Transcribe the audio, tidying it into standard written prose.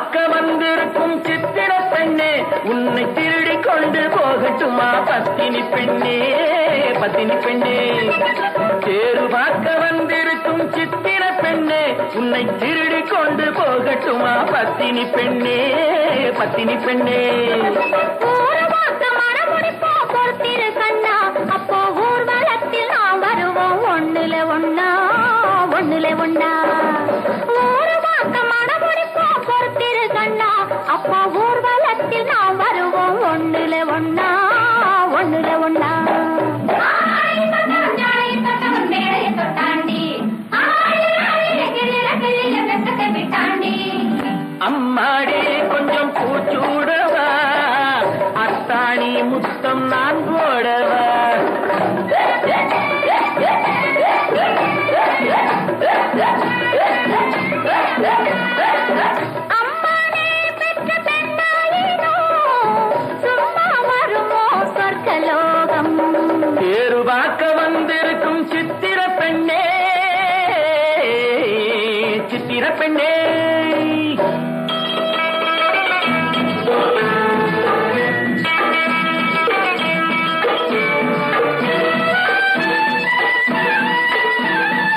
பார்க்க வந்திருக்கும் சித்திர பெண்ணே உன்னை திருடி கொண்டு போகட்டுமா பத்தினி பெண்ணே பத்தினி பெண்ணே தேரு பார்க்க வந்திருக்கும் சித்திர பெண்ணே உன்னை திருடி கொண்டு போகட்டுமா பத்தினி பெண்ணே பத்தினி பெண்ணே அப்போ ஊர்வலத்தில் நாம் வருவோம் ஒண்ணுல ஒண்ணா ஒண்ணுல ஒண்ணா ஒரு வாக்க மனமுடிப்போம் பொறுத்திரு கண்ணா அப்போ ஊர்வலத்தில் நாம் வருவோம் ஒண்ணுல ஒண்ணா ஒண்ணுல ஒண்ணா அம்மாடி கொஞ்சம் பூச்சூடவா அத்தாணி முத்தம் நான் போடவா அம்மானே பெற்ற பெண்ணாயினோ சும்மா வருமோ சொர்க்கலோகம் தேரு பார்க்க வந்திருக்கும் சித்திர பெண்ணே சித்திர பெண்ணே